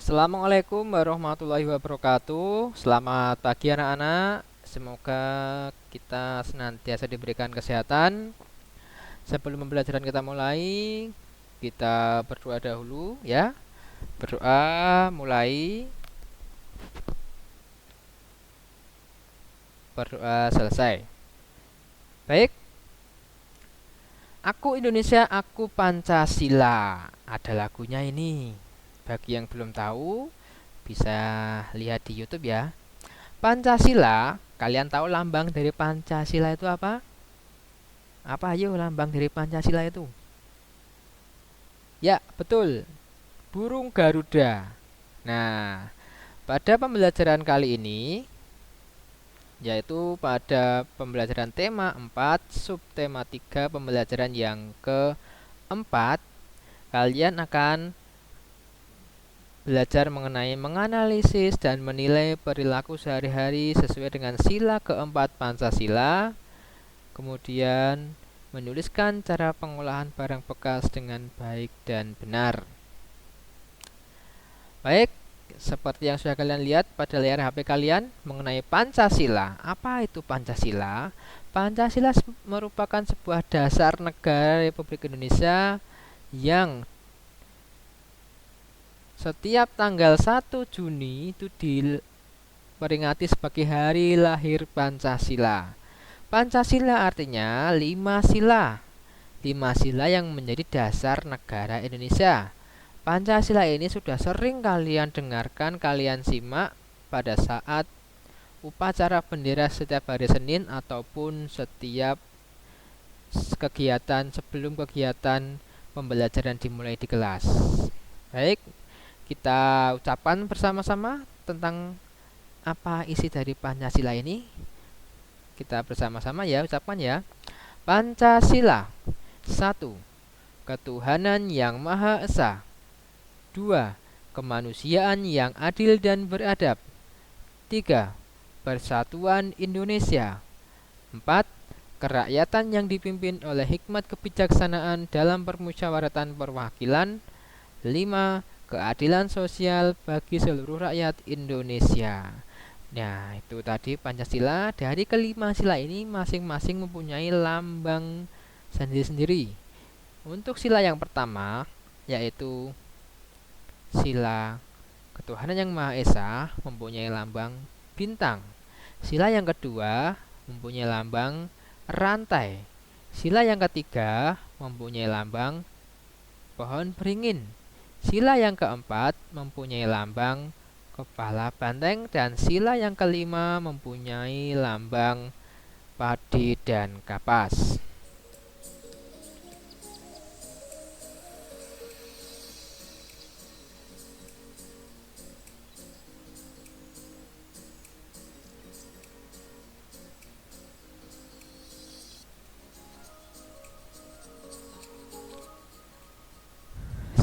Assalamualaikum warahmatullahi wabarakatuh. Selamat pagi anak-anak. Semoga kita senantiasa diberikan kesehatan. Sebelum pembelajaran kita mulai, kita berdoa dahulu ya. Berdoa mulai, berdoa selesai. Baik. Aku Indonesia, aku Pancasila. Ada lagunya ini. Bagi yang belum tahu, bisa lihat di YouTube ya. Pancasila, kalian tahu lambang dari Pancasila itu apa? Apa ayo lambang dari Pancasila itu? Ya, betul. Burung Garuda. Nah, pada pembelajaran kali ini, yaitu pada pembelajaran tema 4, subtema 3, pembelajaran yang keempat, kalian akan belajar mengenai menganalisis dan menilai perilaku sehari-hari sesuai dengan sila keempat Pancasila. Kemudian menuliskan cara pengolahan barang bekas dengan baik dan benar. Baik, seperti yang sudah kalian lihat pada layar HP kalian mengenai Pancasila. Apa itu Pancasila? Pancasila merupakan sebuah dasar negara Republik Indonesia yang setiap tanggal 1 Juni itu diperingati sebagai hari lahir Pancasila. Pancasila artinya 5 sila. 5 sila yang menjadi dasar negara Indonesia. Pancasila ini sudah sering kalian dengarkan, kalian simak pada saat upacara bendera setiap hari Senin ataupun setiap kegiatan sebelum kegiatan pembelajaran dimulai di kelas. Baik, kita ucapkan bersama-sama tentang apa isi dari Pancasila ini. Kita bersama-sama ya, ucapkan ya. Pancasila. 1. Ketuhanan yang Maha Esa. 2. Kemanusiaan yang adil dan beradab. 3. Persatuan Indonesia. 4. Kerakyatan yang dipimpin oleh hikmat kebijaksanaan dalam permusyawaratan perwakilan. 5. Keadilan sosial bagi seluruh rakyat Indonesia. Nah, itu tadi Pancasila. Dari kelima sila ini masing-masing mempunyai lambang sendiri-sendiri. Untuk sila yang pertama, yaitu sila ketuhanan yang Maha Esa, mempunyai lambang bintang. Sila yang kedua mempunyai lambang rantai. Sila yang ketiga mempunyai lambang pohon beringin. Sila yang keempat mempunyai lambang kepala banteng, dan sila yang kelima mempunyai lambang padi dan kapas.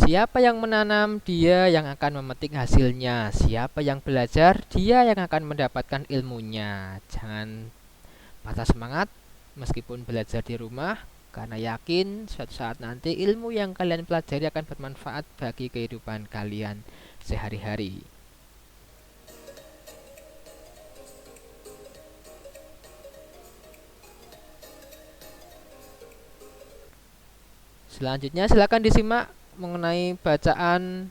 Siapa yang menanam, dia yang akan memetik hasilnya. Siapa yang belajar, dia yang akan mendapatkan ilmunya. Jangan patah semangat meskipun belajar di rumah, karena yakin suatu saat nanti ilmu yang kalian pelajari akan bermanfaat bagi kehidupan kalian sehari-hari. Selanjutnya silakan disimak mengenai bacaan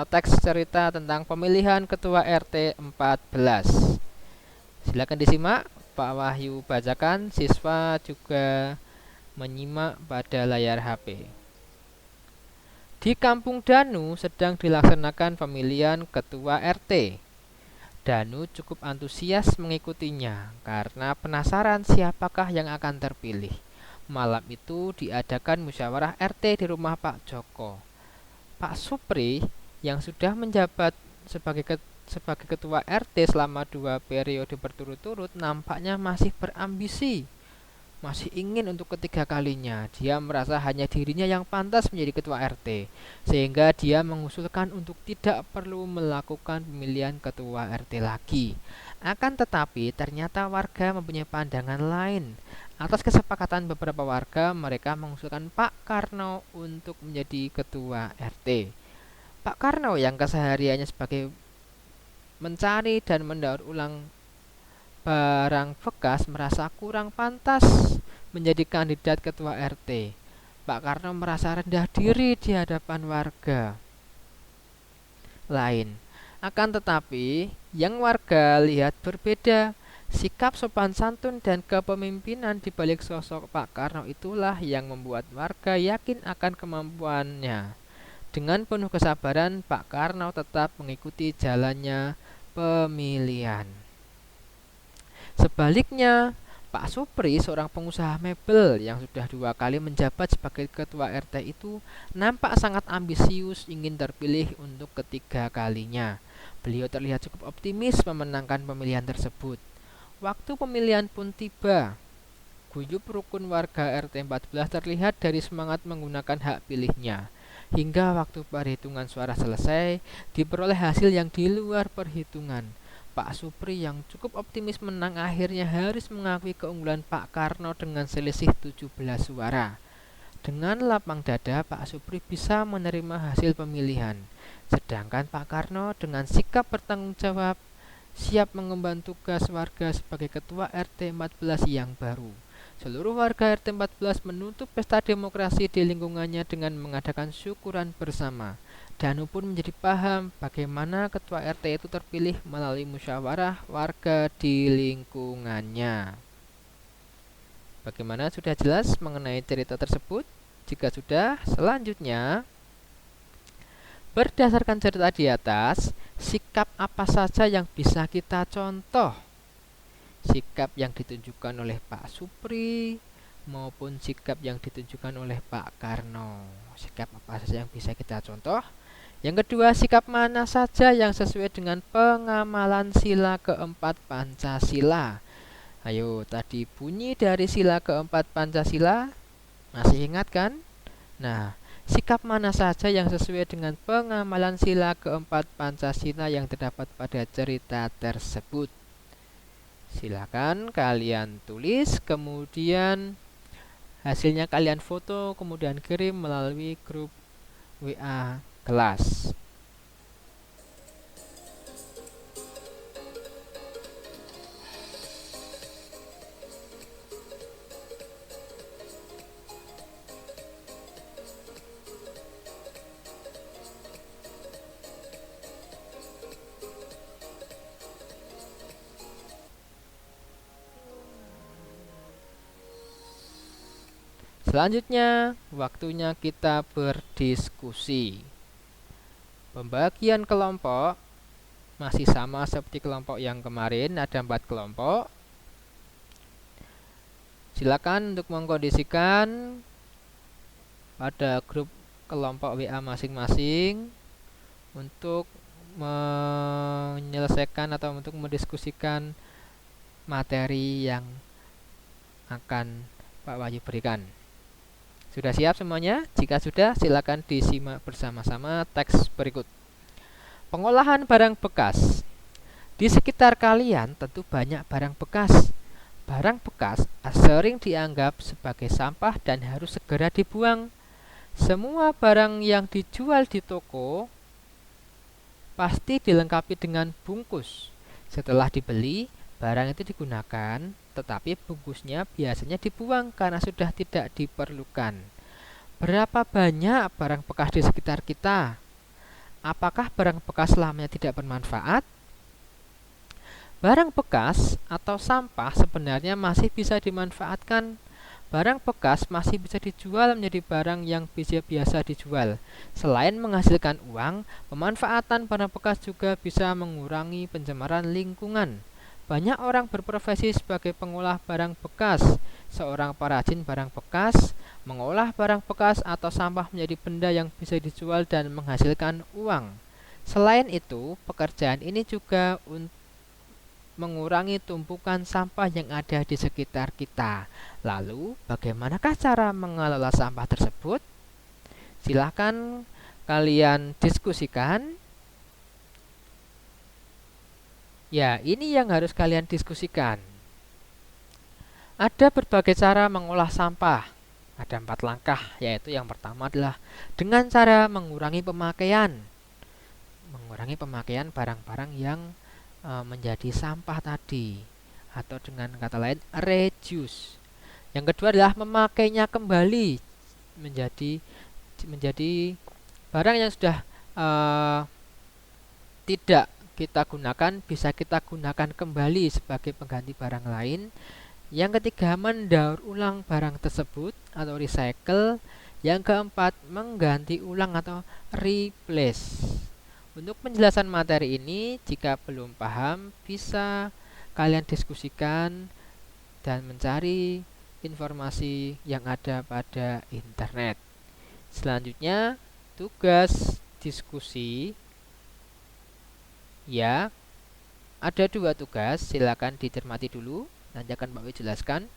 teks cerita tentang pemilihan ketua RT 14. Silakan disimak, Pak Wahyu bacakan, siswa juga menyimak pada layar HP. Di Kampung Danu sedang dilaksanakan pemilihan ketua RT. Danu cukup antusias mengikutinya karena penasaran siapakah yang akan terpilih. Malam itu diadakan musyawarah RT di rumah Pak Joko. Pak Supri yang sudah menjabat sebagai ketua RT selama 2 periode berturut-turut nampaknya masih berambisi, masih ingin untuk ketiga kalinya. Dia merasa hanya dirinya yang pantas menjadi ketua RT, sehingga dia mengusulkan untuk tidak perlu melakukan pemilihan ketua RT lagi. Akan tetapi ternyata warga mempunyai pandangan lain. Atas kesepakatan beberapa warga, mereka mengusulkan Pak Karno untuk menjadi ketua RT. Pak Karno yang kesehariannya sebagai mencari dan mendaur ulang barang bekas merasa kurang pantas menjadi kandidat ketua RT. Pak Karno merasa rendah diri di hadapan warga lain. Akan tetapi, yang warga lihat berbeda. Sikap sopan santun dan kepemimpinan di balik sosok Pak Karno itulah yang membuat warga yakin akan kemampuannya. Dengan penuh kesabaran, Pak Karno tetap mengikuti jalannya pemilihan. Sebaliknya, Pak Supri, seorang pengusaha mebel yang sudah 2 kali menjabat sebagai ketua RT itu, nampak sangat ambisius ingin terpilih untuk ketiga kalinya. Beliau terlihat cukup optimis memenangkan pemilihan tersebut. Waktu pemilihan pun tiba. Guyup rukun warga RT 14 terlihat dari semangat menggunakan hak pilihnya. Hingga waktu perhitungan suara selesai, diperoleh hasil yang di luar perhitungan. Pak Supri yang cukup optimis menang akhirnya harus mengakui keunggulan Pak Karno dengan selisih 17 suara. Dengan lapang dada, Pak Supri bisa menerima hasil pemilihan. Sedangkan Pak Karno dengan sikap bertanggung jawab siap mengemban tugas warga sebagai ketua RT 14 yang baru. Seluruh warga RT 14 menutup pesta demokrasi di lingkungannya dengan mengadakan syukuran bersama. Danu pun menjadi paham bagaimana ketua RT itu terpilih melalui musyawarah warga di lingkungannya. Bagaimana, sudah jelas mengenai cerita tersebut? Jika sudah, selanjutnya berdasarkan cerita di atas, sikap apa saja yang bisa kita contoh? Sikap yang ditunjukkan oleh Pak Supri maupun sikap yang ditunjukkan oleh Pak Karno. Sikap apa saja yang bisa kita contoh? Yang kedua, sikap mana saja yang sesuai dengan pengamalan sila keempat Pancasila? Ayo, tadi bunyi dari sila keempat Pancasila, masih ingat kan? Nah, sikap mana saja yang sesuai dengan pengamalan sila keempat Pancasila yang terdapat pada cerita tersebut? Silakan kalian tulis, kemudian hasilnya kalian foto, kemudian kirim melalui grup WA kelas. Selanjutnya, waktunya kita berdiskusi. Pembagian kelompok masih sama seperti kelompok yang kemarin, ada 4 kelompok. Silakan untuk mengkondisikan pada grup kelompok WA masing-masing untuk menyelesaikan atau untuk mendiskusikan materi yang akan Pak Wahyu berikan. Sudah siap semuanya? Jika sudah, silakan disimak bersama-sama teks berikut. Pengolahan barang bekas. Di sekitar kalian tentu banyak barang bekas. Barang bekas sering dianggap sebagai sampah dan harus segera dibuang. Semua barang yang dijual di toko pasti dilengkapi dengan bungkus. Setelah dibeli, barang itu digunakan, tetapi bungkusnya biasanya dibuang karena sudah tidak diperlukan. Berapa banyak barang bekas di sekitar kita? Apakah barang bekas lamanya tidak bermanfaat? Barang bekas atau sampah sebenarnya masih bisa dimanfaatkan. Barang bekas masih bisa dijual menjadi barang yang biasa dijual. Selain menghasilkan uang, pemanfaatan barang bekas juga bisa mengurangi pencemaran lingkungan. Banyak orang berprofesi sebagai pengolah barang bekas. Seorang perajin barang bekas mengolah barang bekas atau sampah menjadi benda yang bisa dijual dan menghasilkan uang. Selain itu, pekerjaan ini juga untuk mengurangi tumpukan sampah yang ada di sekitar kita. Lalu, bagaimanakah cara mengelola sampah tersebut? Silahkan kalian diskusikan. Ya, ini yang harus kalian diskusikan. Ada berbagai cara mengolah sampah. Ada 4 langkah, yaitu yang pertama adalah dengan cara mengurangi pemakaian. mengurangi pemakaian barang-barang yang menjadi sampah tadi, atau dengan kata lain reduce. Yang kedua adalah memakainya kembali menjadi barang yang sudah tidak kita gunakan bisa kita gunakan kembali sebagai pengganti barang lain. Yang ketiga, mendaur ulang barang tersebut atau recycle. Yang keempat, mengganti ulang atau replace. Untuk penjelasan materi ini, jika belum paham, bisa kalian diskusikan dan mencari informasi yang ada pada internet. Selanjutnya, tugas diskusi. Ya, ada 2 tugas, silakan dicermati dulu. Nanti akan Pak Wi jelaskan.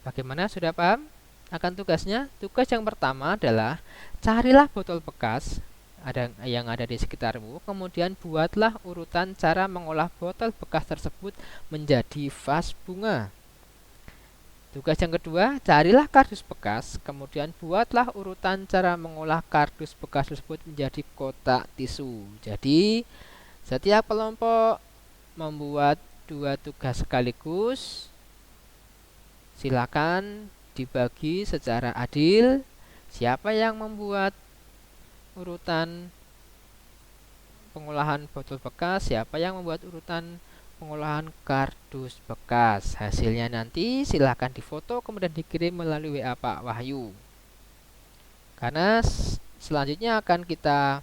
Bagaimana, sudah paham akan tugasnya? Tugas yang pertama adalah carilah botol bekas yang ada di sekitarmu, kemudian buatlah urutan cara mengolah botol bekas tersebut menjadi vas bunga. Tugas yang kedua, carilah kardus bekas, kemudian buatlah urutan cara mengolah kardus bekas tersebut menjadi kotak tisu. Jadi, setiap kelompok membuat 2 tugas sekaligus. Silakan dibagi secara adil. Siapa yang membuat urutan pengolahan botol bekas, siapa yang membuat urutan pengolahan kardus bekas. Hasilnya nanti silakan difoto kemudian dikirim melalui WA Pak Wahyu. Karena selanjutnya akan kita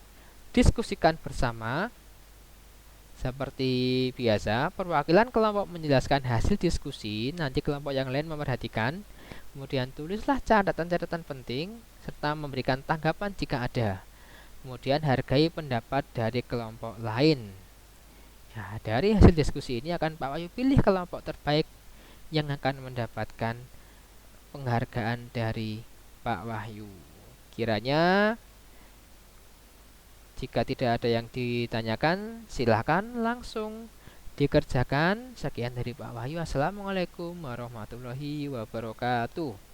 diskusikan bersama. Seperti biasa, perwakilan kelompok menjelaskan hasil diskusi, nanti kelompok yang lain memperhatikan. Kemudian tulislah catatan-catatan penting serta memberikan tanggapan jika ada. Kemudian hargai pendapat dari kelompok lain. Nah, dari hasil diskusi ini akan Pak Wahyu pilih kelompok terbaik yang akan mendapatkan penghargaan dari Pak Wahyu. Kiranya jika tidak ada yang ditanyakan, silahkan langsung dikerjakan. Sekian dari Pak Wahyu. Assalamualaikum warahmatullahi wabarakatuh.